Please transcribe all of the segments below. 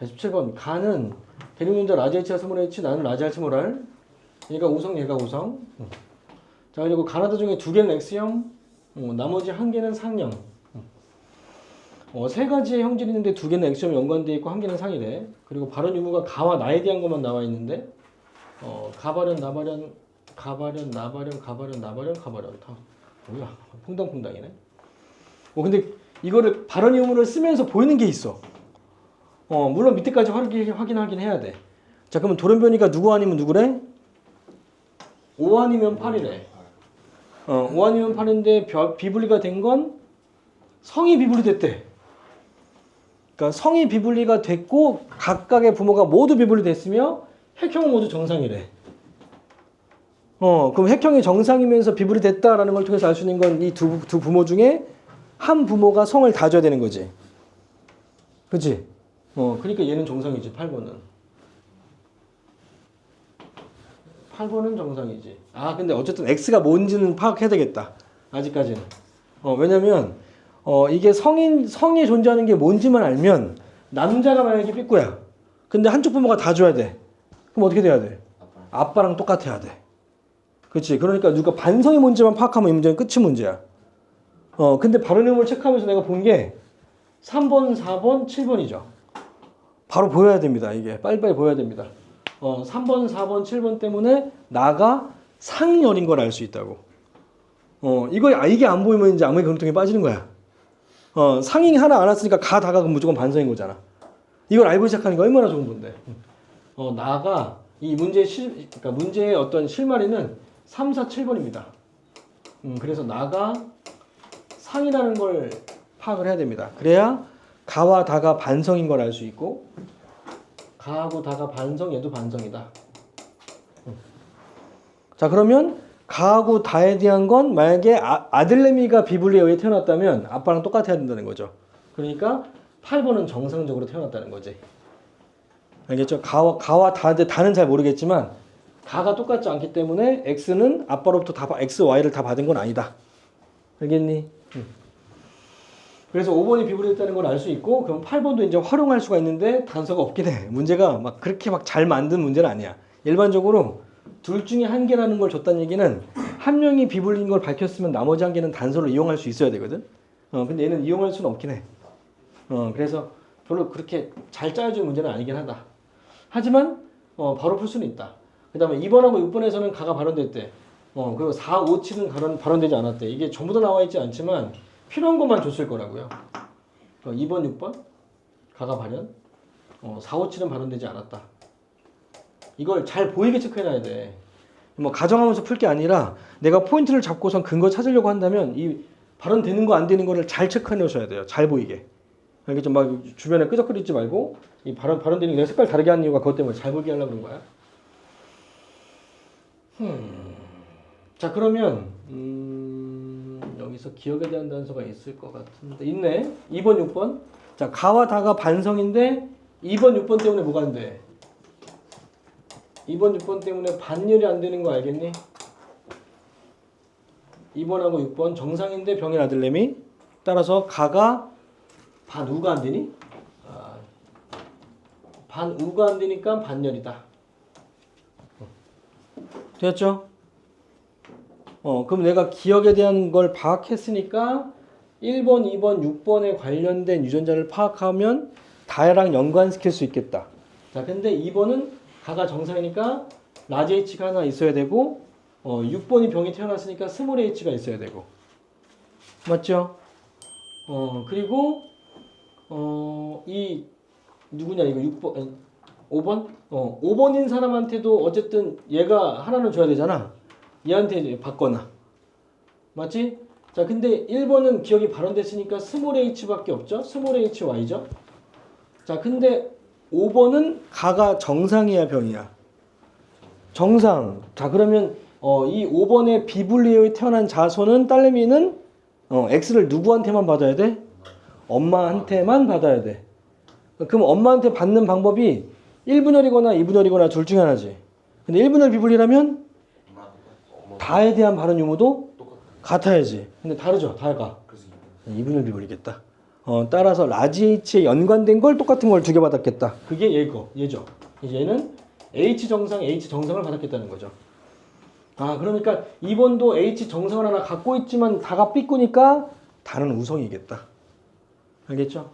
17번. 가는 대륙문자 라지 H와 스몰 H, 나는 라지 R 스몰 R. 얘가 우성, 얘가 우성. 자, 그리고 가나다 중에 두 개는 X형, 나머지 한 개는 상형. 세 가지의 형질이 있는데 두 개는 X형 연관되어 있고 한 개는 상이래. 그리고 발언 유무가 가와 나에 대한 것만 나와 있는데, 가발현, 나발현, 가발현, 나발현, 가발현, 나발현, 가발현. 다 뭐야? 퐁당퐁당이네. 근데 이거를 발언 유무를 쓰면서 보이는 게 있어. 물론 밑에까지 확인하긴 해야 돼. 자, 그러면 돌연변이가 누구 아니면 누구래? 5 아니면 8이래. 5 아니면 8인데 비분리가 된 건 성이 비분리 됐대. 그러니까 성이 비분리가 됐고 각각의 부모가 모두 비분리 됐으며 핵형은 모두 정상이래. 그럼 핵형이 정상이면서 비분리 됐다라는 걸 통해서 알 수 있는 건 이 두 부모 중에 한 부모가 성을 다 줘야 되는 거지. 그치? 그러니까 얘는 정상이지, 8번은. 8번은 정상이지. 근데 어쨌든 X가 뭔지는 파악해야 되겠다. 아직까지는. 왜냐면, 이게 성이 존재하는 게 뭔지만 알면, 남자가 만약에 삐꾸야. 근데 한쪽 부모가 다 줘야 돼. 그럼 어떻게 돼야 돼? 아빠랑 똑같아야 돼. 그치? 그러니까 누가 반성이 뭔지만 파악하면 이 문제는 끝이 문제야. 근데 발언 의무를 체크하면서 내가 본 게 3번, 4번, 7번이죠. 바로 보여야 됩니다. 이게 빨리빨리 보여야 됩니다. 3번, 4번, 7번 때문에 나가 상열인 걸 알 수 있다고. 이게 안 보이면 이제 암흑의 그림통에 빠지는 거야. 상이 하나 안 왔으니까 다가 그럼 무조건 반성인 거잖아. 이걸 알고 시작하는 게 얼마나 좋은 건데. 나가 이 그러니까 문제의 어떤 실마리는 3, 4, 7번입니다. 그래서 나가 상이라는 걸 파악을 해야 됩니다. 그래야 가와 다가 반성인 걸 알 수 있고 가하고 다가 반성, 얘도 반성이다. 자, 그러면 가하고 다에 대한 건 만약에 아들내미가 비분리에 의해 태어났다면 아빠랑 똑같아야 된다는 거죠. 그러니까 8번은 정상적으로 태어났다는 거지. 알겠죠? 가와 다인데 다는 잘 모르겠지만 가가 똑같지 않기 때문에 X는 아빠로부터 X, Y를 다 받은 건 아니다. 알겠니? 그래서 5번이 비분리됐다는 걸 알 수 있고, 그럼 8번도 이제 활용할 수가 있는데 단서가 없긴 해. 문제가 막 그렇게 막 잘 만든 문제는 아니야. 일반적으로 둘 중에 한 개라는 걸 줬다는 얘기는 한 명이 비분리인 걸 밝혔으면 나머지 한 개는 단서를 이용할 수 있어야 되거든. 근데 얘는 이용할 수는 없긴 해. 그래서 별로 그렇게 잘 짜여진 문제는 아니긴 하다. 하지만 바로 풀 수는 있다. 그 다음에 2번하고 6번에서는 가가 발언됐대. 그리고 4, 5, 7은 발언되지 않았대. 이게 전부 다 나와 있지 않지만 필요한 것만 줬을 거라고요. 2번, 6번 가가 발언, 4, 5, 7은 발언되지 않았다. 이걸 잘 보이게 체크해놔야 돼. 뭐 가정하면서 풀 게 아니라 내가 포인트를 잡고선 근거 찾으려고 한다면 이 발언되는 거 안 되는 거를 잘 체크해 놓으셔야 돼요. 잘 보이게. 알겠죠? 막 주변에 끄적거리지 말고 이 발언되는 게 색깔 다르게 하는 이유가 그것 때문에 잘 보이게 하려고 그런 거야. 자, 그러면 여기서 기억에 대한 단서가 있을 것 같은데 있네. 2번, 6번. 자, 가와 다가 반성인데 2번, 6번 때문에 뭐가 안 돼? 2번, 6번 때문에 반열이 안 되는 거 알겠니? 2번하고 6번 정상인데 병인 아들내미. 따라서 가가 반우가 안 되니? 반우가 안 되니까 반열이다. 됐죠? 그럼 내가 기억에 대한 걸 파악했으니까 1번, 2번, 6번에 관련된 유전자를 파악하면 다랑 연관시킬 수 있겠다. 자, 근데 2번은 가가 정상이니까 라지 H가 하나 있어야 되고 6번이 병이 태어났으니까 스몰 H가 있어야 되고. 맞죠? 그리고 이 누구냐 이거 6번 5번? 5번인 사람한테도 어쨌든 얘가 하나는 줘야 되잖아. 얘한테 이제 받거나. 맞지? 자, 근데 1번은 기억이 발언됐으니까 스몰 h밖에 없죠? 스몰 hy죠? 자, 근데 5번은 가가 정상이야, 병이야? 정상. 자, 그러면 이 5번의 비분리에 태어난 자손은 딸내미는 X를 누구한테만 받아야 돼? 엄마한테만 받아야 돼. 그럼 엄마한테 받는 방법이 1분열이거나 2분열이거나 둘 중에 하나지. 근데 1분열 비분리라면 다에 대한 발언 유무도 같아야지. 근데 다르죠, 다가. 2분열 비분리겠다. 따라서 라지 H에 연관된 걸 똑같은 걸 두 개 받았겠다. 그게 얘죠. 얘는 H 정상을 받았겠다는 거죠. 아, 그러니까 2번도 H 정상을 하나 갖고 있지만 다가 삐꾸니까 다는 우성이겠다. 알겠죠?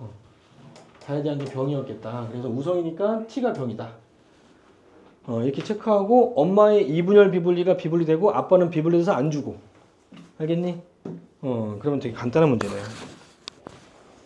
다에 대한 게 병이었겠다. 그래서 우성이니까 T가 병이다. 이렇게 체크하고 엄마의 이분열 비분리가 비분리되고 아빠는 비분리돼서 안 주고. 알겠니? 그러면 되게 간단한 문제네요.